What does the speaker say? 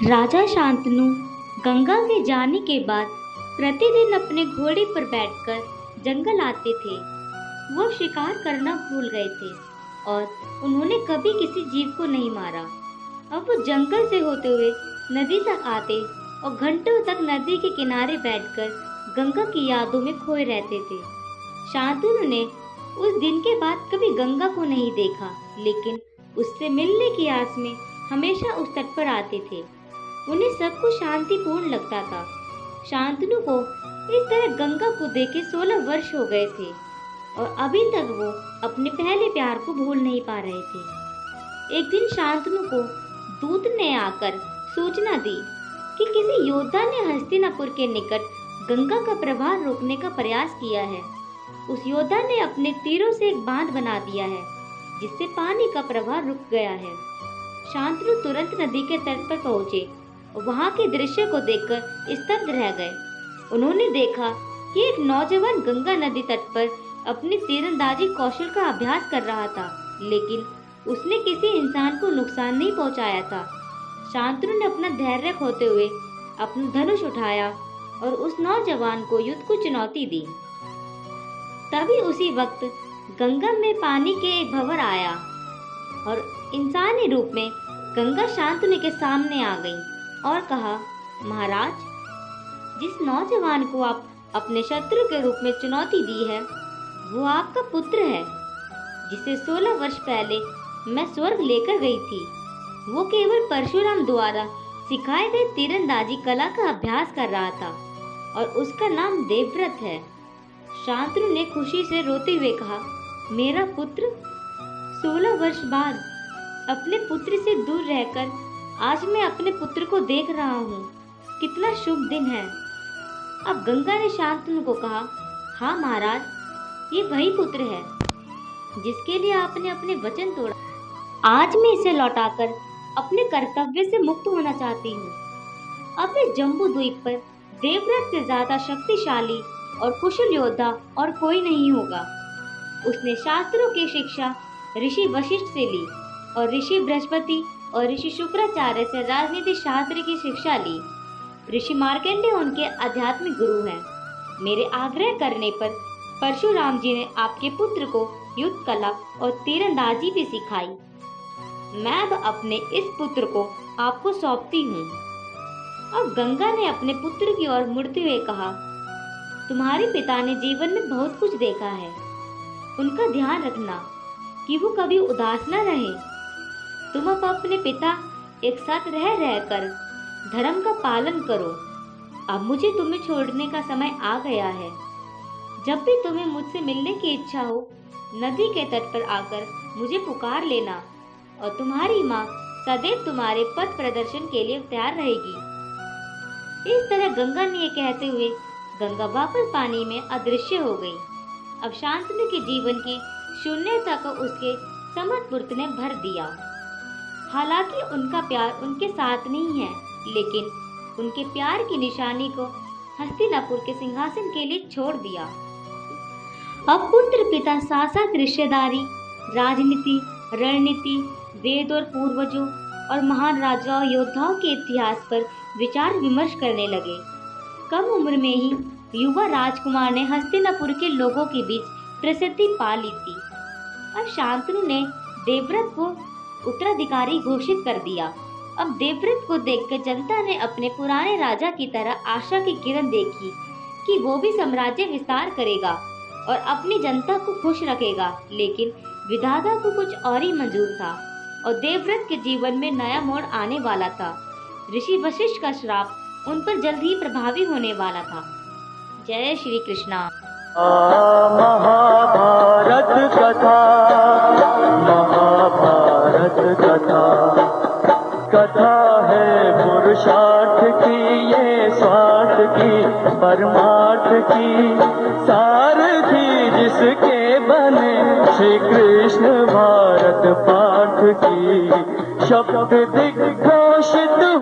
राजा शांतनु गंगा के जाने के बाद प्रतिदिन अपने घोड़े पर बैठकर जंगल आते थे। वो शिकार करना भूल गए थे और उन्होंने कभी किसी जीव को नहीं मारा। अब वो जंगल से होते हुए नदी तक आते और घंटों तक नदी के किनारे बैठकर गंगा की यादों में खोए रहते थे। शांतनु ने उस दिन के बाद कभी गंगा को नहीं देखा, लेकिन उससे मिलने की आस में हमेशा उस तट पर आते थे। उन्हें सब कुछ शांतिपूर्ण लगता था। शांतनु को इस तरह गंगा को देखे 16 वर्ष हो गए थे और अभी तक वो अपने पहले प्यार को भूल नहीं पा रहे थे। एक दिन शांतनु को दूत ने आकर सूचना दी कि किसी योद्धा ने हस्तिनापुर के निकट गंगा का प्रवाह रोकने का प्रयास किया है। उस योद्धा ने अपने तीरों से एक बांध बना दिया है, जिससे पानी का प्रवाह रुक गया है। शांतनु तुरंत नदी के तट पर पहुंचे। वहां के दृश्य को देखकर स्तब्ध रह गए। उन्होंने देखा कि एक नौजवान गंगा नदी तट पर अपनी तीरंदाजी कौशल का अभ्यास कर रहा था, लेकिन उसने किसी इंसान को नुकसान नहीं पहुंचाया था। शांतनु ने अपना धैर्य खोते हुए अपना धनुष उठाया और उस नौजवान को युद्ध को चुनौती दी। तभी उसी वक्त गंगा में पानी के एक भंवर आया और इंसानी रूप में गंगा शांतनु के सामने आ गई और कहा, महाराज, जिस नौजवान को आप अपने शत्रु के रूप में चुनौती दी है, वो आपका पुत्र है, जिसे 16 वर्ष पहले मैं स्वर्ग लेकर गई थी। वो केवल परशुराम द्वारा सिखाए गए तीरंदाजी कला का अभ्यास कर रहा था और उसका नाम देवव्रत है। शांतनु ने खुशी से रोते हुए कहा, मेरा पुत्र 16 वर्ष बाद अपने पुत्र से दूर रहकर आज मैं अपने पुत्र को देख रहा हूँ। कितना शुभ दिन है। अब गंगा ने शांतनु को कहा, हाँ महाराज, ये वही पुत्र है जिसके लिए आपने अपने वचन तोड़ा। आज मैं इसे लौटाकर अपने कर्तव्य से मुक्त होना चाहती हूँ। अब इस जम्बू द्वीप पर देवव्रत से ज्यादा शक्तिशाली और कुशल योद्धा और कोई नहीं होगा। उसने शास्त्रों की शिक्षा ऋषि वशिष्ठ से ली और ऋषि बृहस्पति और ऋषि शुक्राचार्य से राजनीति शास्त्र की शिक्षा ली। ऋषि मार्कंडेय उनके आध्यात्मिक गुरु हैं। मेरे आग्रह करने पर परशुराम जी ने आपके पुत्र को युद्ध कला और तीरंदाजी भी सिखाई। मैं अब अपने इस पुत्र को आपको सौंपती हूँ। अब गंगा ने अपने पुत्र की ओर मुड़ते हुए कहा, तुम्हारे पिता ने जीवन में बहुत कुछ देखा है। उनका ध्यान रखना कि वो कभी उदास न रहे। तुम अब अपने पिता एक साथ रह कर धर्म का पालन करो। अब मुझे तुम्हें छोड़ने का समय आ गया है। जब भी तुम्हें मुझसे मिलने की इच्छा हो, नदी के तट पर आकर मुझे पुकार लेना और तुम्हारी माँ सदैव तुम्हारे पथ प्रदर्शन के लिए तैयार रहेगी। इस तरह गंगा ने ये कहते हुए गंगा वापस पानी में अदृश्य हो गई। अब शांतनु के जीवन की शून्यता को उसके समर्थ ने भर दिया। हालांकि उनका प्यार उनके साथ नहीं है, लेकिन उनके प्यार की निशानी को हस्तिनापुर के सिंहासन के लिए छोड़ दिया। अब पुत्र पिता साथ रिश्तेदारी, राजनीति, रणनीति, वेद और पूर्वजों और महान राजाओं योद्धाओं के इतिहास पर विचार विमर्श करने लगे। कम उम्र में ही युवा राजकुमार ने हस्तिनापुर के लोगों के बीच प्रसिद्धि पा ली थी। अब शांतनु ने देवव्रत को उत्तराधिकारी घोषित कर दिया। अब देवव्रत को देखकर जनता ने अपने पुराने राजा की तरह आशा की किरण देखी कि वो भी साम्राज्य विस्तार करेगा और अपनी जनता को खुश रखेगा। लेकिन विधाता को कुछ और ही मंजूर था और देवव्रत के जीवन में नया मोड़ आने वाला था। ऋषि वशिष्ठ का श्राप उन पर जल्द ही प्रभावी होने वाला था। जय श्री कृष्णा। महाभारत कथा, महाभारत कथा, कथा है पुरुषार्थ की, ये स्वार्थ की, परमार्थ की, सारथी जिसके बने श्री कृष्ण भारत पाठ की, शब्द दिग्घोषित